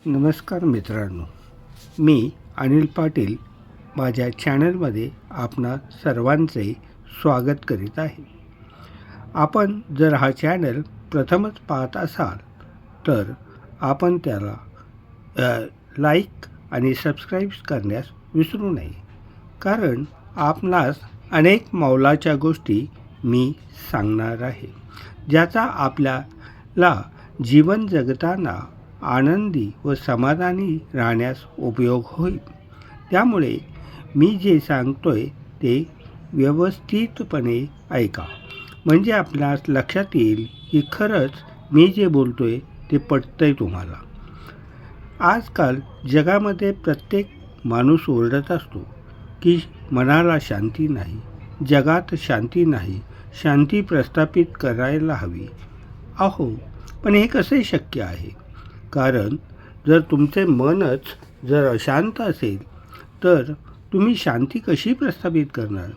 नमस्कार मित्रांनो, मी अनिल पाटील माझ्या चॅनलमध्ये आपणा सर्वांचे स्वागत करीत आहे. आपण जर हा चॅनल प्रथमच पाहत असाल तर आपण त्याला लाईक आणि सबस्क्राईब करण्यास विसरू नये, कारण आपणास अनेक मौलाच्या गोष्टी मी सांगणार आहे, ज्याचा आपल्याला जीवन जगताना आनंदी व समाधानी राहण्यास उपयोग होईल. त्यामुळे मी जे सांगतोय ते व्यवस्थितपणे ऐका, म्हणजे आपल्यास लक्षात येईल की खरंच मी जे बोलतोय ते पटतंय तुम्हाला. आजकाल जगामध्ये प्रत्येक माणूस ओरडत असतो की मनाला शांती नाही, जगात शांती नाही, शांती प्रस्थापित करायला हवी. अहो, पण हे कसे शक्य आहे? कारण जर तुमचे मनच जर अशांत असेल तर तुम्ही शांती कशी प्रस्थापित करणार?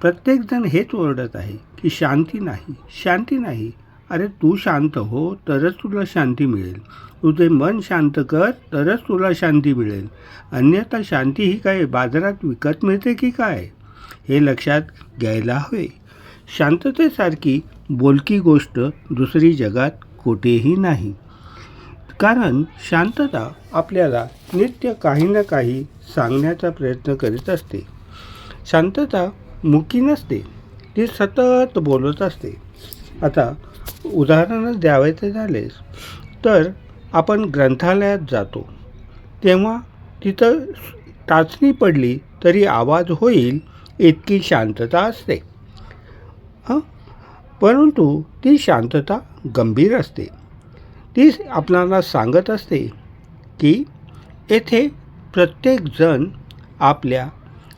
प्रत्येकजण हेच ओरडत आहे की शांती नाही, शांती नाही. अरे तू शांत हो तरच तुला शांती मिळेल. तुझे मन शांत कर तरच तुला शांती मिळेल. अन्यथा शांती ही काय बाजारात विकत मिळते की काय? हे लक्षात घ्यायला हवे. शांततेसारखी बोलकी गोष्ट दुसरी जगात कुठेही नाही. कारण शांतता आपल्याला नित्य काही ना काही सांगण्याचा प्रयत्न करीत असते. शांतता मुकी नसते, ती सतत बोलत असते. आता उदाहरण द्यावयाचे झालेस तर आपण ग्रंथालयात जातो तेव्हा तिथं टाचणी पडली तरी आवाज होईल इतकी शांतता असते. परंतु ती शांतता गंभीर असते. ती आपल्याला सांगत असते की येथे प्रत्येकजण आपल्या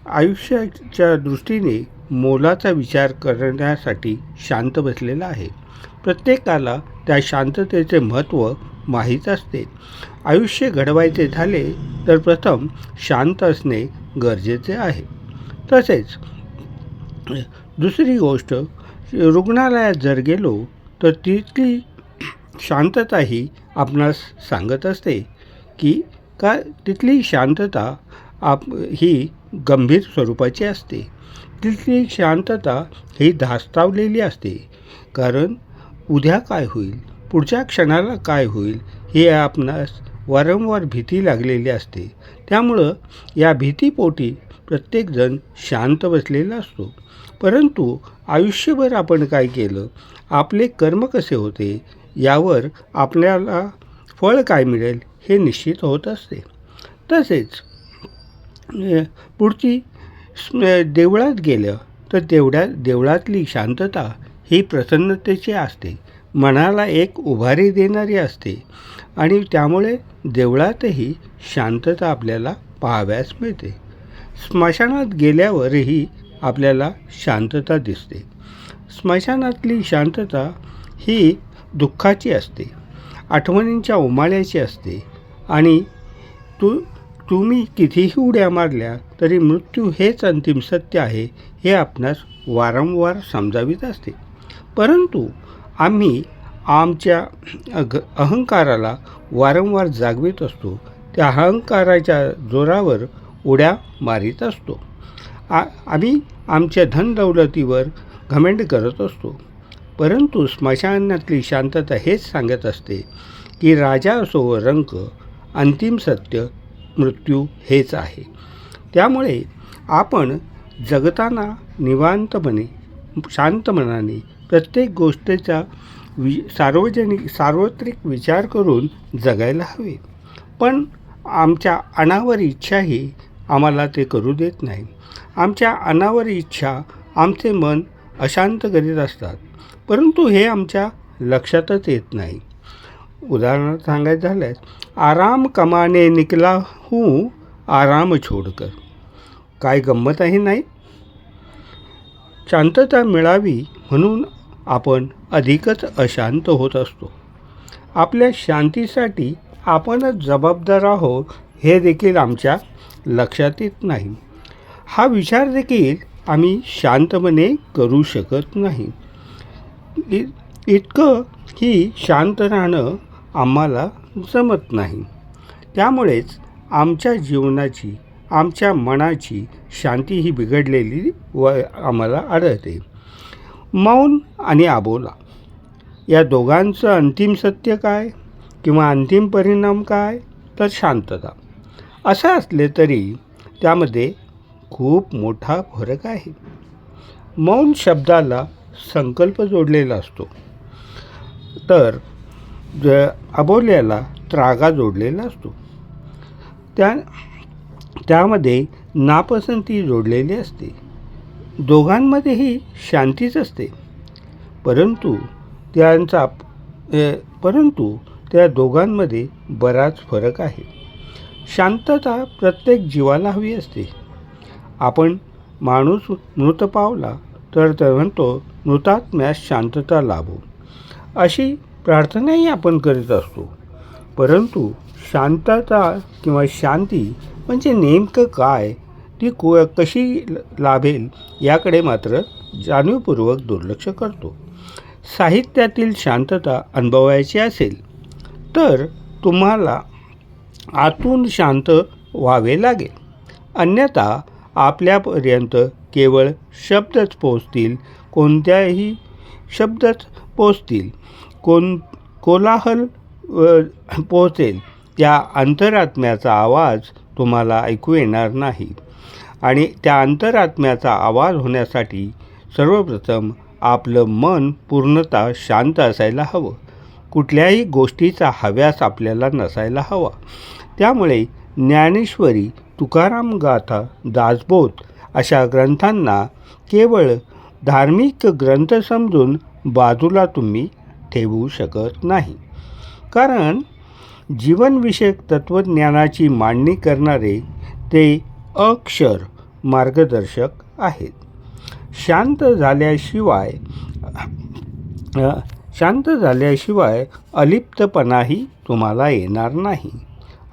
आयुष्याच्या दृष्टीने मोलाचा विचार करण्यासाठी शांत बसलेला आहे. प्रत्येकाला त्या शांततेचे महत्त्व माहीत असते. आयुष्य घडवायचे झाले तर प्रथम शांत असणे गरजेचे आहे. तसेच दुसरी गोष्ट, रुग्णालयात जर गेलो तर तिथली शांतता ही आपणास सांगत असते की तिथली शांतता ही गंभीर स्वरूपाची असते. तिथली शांतता ही धास्तावलेली असते. कारण उद्या काय होईल, पुढच्या क्षणाला काय होईल हे आपणास वारंवार भीती लागलेली असते. त्यामुळं या भीतीपोटी प्रत्येकजण शांत बसलेला असतो. परंतु आयुष्यभर आपण काय केलं, आपले कर्म कसे होते यावर आपल्याला फळ काय मिळेल हे निश्चित होत असते. तसेच पुढची देवळात गेलं तर देवळातली शांतता ही प्रसन्नतेची असते, मनाला एक उभारी देणारी असते आणि त्यामुळे देवळातही शांतता आपल्याला पाहाव्यास मिळते. स्मशानात गेल्यावरही आपल्याला शांतता दिसते. स्मशानातली शांतता ही दुःखाची असते, आठवणींच्या उमाळ्याची असते आणि तुम्ही कितीही उड्या मारल्या तरी मृत्यू हेच अंतिम सत्य आहे हे आपणास वारंवार समजावीत असते. परंतु आम्ही आमच्या अहंकाराला वारंवार जागवित असतो. त्या अहंकाराच्या जोरावर उड्या मारीत असतो. आम्ही आमच्या धनदौलतीवर घमंड करत असतो. परंतु स्मशानातली शांतता हेच सांगत असते की राजा असो व रंक, अंतिम सत्य मृत्यू हेच आहे. त्यामुळे आपण जगताना निवांतपणे शांत मनाने प्रत्येक गोष्टीचा सार्वत्रिक विचार करून जगायला हवे. पण आमच्या अनावर इच्छाही आम्हाला ते करू देत नाही. आमच्या अनावर इच्छा आमचे मन अशांत करीत असतात, परंतु हे आमच्या लक्षातच येत नाही. उदाहरणार्थ सांगायचं झाल्यास, आराम कमाने निकला हूँ आराम छोडकर. काय गंमत आहे नाही? शांतता मिळावी म्हणून आपण अधिकच अशांत होत असतो. आपल्या शांतीसाठी आपणच जबाबदार आहोत हे देखील आमच्या लक्षात येत नाही. हा विचार देखील आम्ही शांतपणे करू शकत नाही. इतकं ही शांत राहणं आम्हाला जमत नाही. त्यामुळेच आमच्या जीवनाची, आमच्या मनाची शांती ही बिघडलेली आम्हाला आढळते. मौन आणि अबोला या दोघांचं अंतिम सत्य काय किंवा अंतिम परिणाम काय? तर शांतता. असं असले तरी त्यामध्ये खूप मोठा फरक आहे. मौन शब्दाला संकल्प जोडलेला असतो, तर अबोल्याला त्रागा जोडलेला असतो. त्यामध्ये नापसंती जोडलेली असते. दोघांमध्येही शांतीच असते, परंतु त्या दोघांमध्ये बराच फरक आहे. शांतता प्रत्येक जीवाला हवी असते. आपण माणूस मृत पावला तर म्हणतो मृतात्म्यास शांतता लाभो, अशी प्रार्थनाही आपण करीत असतो. परंतु शांतता किंवा शांती म्हणजे नेमकं काय, ती कशी लाभेल याकडे मात्र जाणीवपूर्वक दुर्लक्ष करतो. साहित्यातील शांतता अनुभवायची असेल तर तुम्हाला आतून शांत व्हावे लागेल, अन्यथा आपल्यापर्यंत केवळ शब्दच पोचतील, कोणत्याही शब्दच पोचतील, कोलाहल पोचेल, त्या अंतरात्म्याचा आवाज तुम्हाला ऐकू येणार नाही. आणि त्या अंतरात्म्याचा आवाज होण्यासाठी सर्वप्रथम आपलं मन पूर्णतः शांत असायला हवं. कुठल्याही गोष्टीचा हव्यास आपल्याला नसायला हवा. त्यामुळे ज्ञानेश्वरी, तुकाराम गाथा, दासबोध अशा ग्रंथांना केवळ धार्मिक ग्रंथ समजून बाजूला तुम्ही ठेवू शकत नाही, कारण जीवनविषयक तत्त्वज्ञानाची मांडणी करणारे ते अक्षर मार्गदर्शक आहेत. शांत झाल्याशिवाय अलिप्तपणाही तुम्हाला येणार नाही,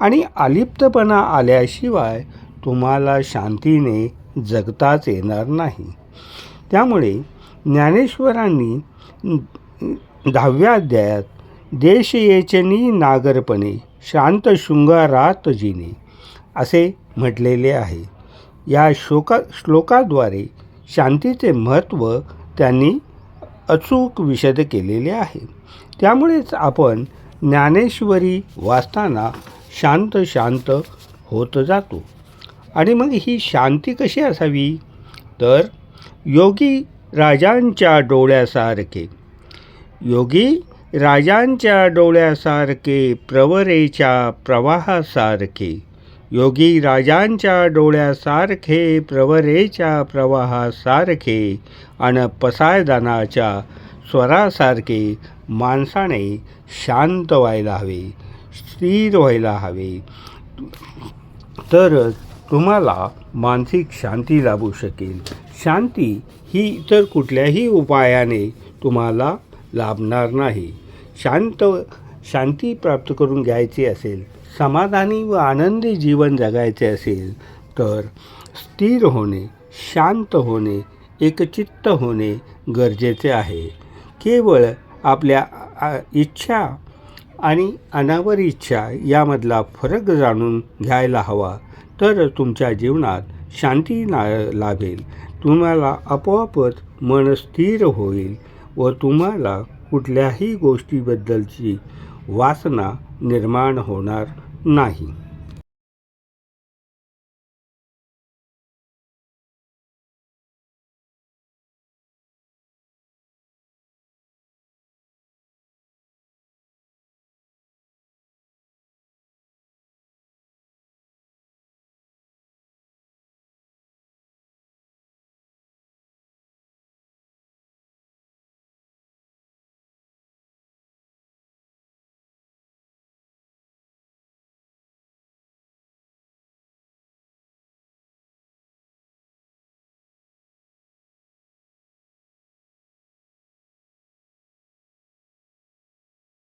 आणि अलिप्तपणा आल्याशिवाय तुम्हाला शांतीने जगताच येणार नाही. त्यामुळे ज्ञानेश्वरांनी 10व्या अध्यायात देश येचनी नागरपणे शांत शृंगारात जिने असे म्हटलेले आहे. या श्लोकाद्वारे शांतीचे महत्त्व त्यांनी अचूक विशद केलेले आहे. त्यामुळेच आपण ज्ञानेश्वरी वाचताना शांत शांत होत जातो. आणि मग ही शांती कशी असावी? तर योगी राजांच्या डोळ्यासारखे, योगी राजांच्या डोळ्यासारखे, प्रवरेच्या प्रवाहासारखे, योगी राजांच्या डोळ्यासारखे, प्रवरेच्या प्रवाहासारखे, आणि पसायदानाच्या स्वरासारखे माणसाने शांत व्हायला हवे, स्थिर व्हायला हवे, तरच तुम्हाला मानसिक शांती लाभू शकेल. शांती ही इतर कुठल्याही उपायाने तुम्हाला लाभणार नाही. शांती प्राप्त करून घ्यायची असेल, समाधानी व आनंदी जीवन जगायचे असेल, तर स्थिर होणे, शांत होणे, एकचित्त होणे गरजेचे आहे. केवळ आपल्या इच्छा आणि अनावर इच्छा यामधला फरक जाणून घ्यायला हवा, तर तुमच्या जीवनात शांती लाभेल. तुम्हाला आपोआपच मन स्थिर होईल व तुम्हाला कुठल्याही गोष्टीबद्दलची वासना निर्माण होणार नाही.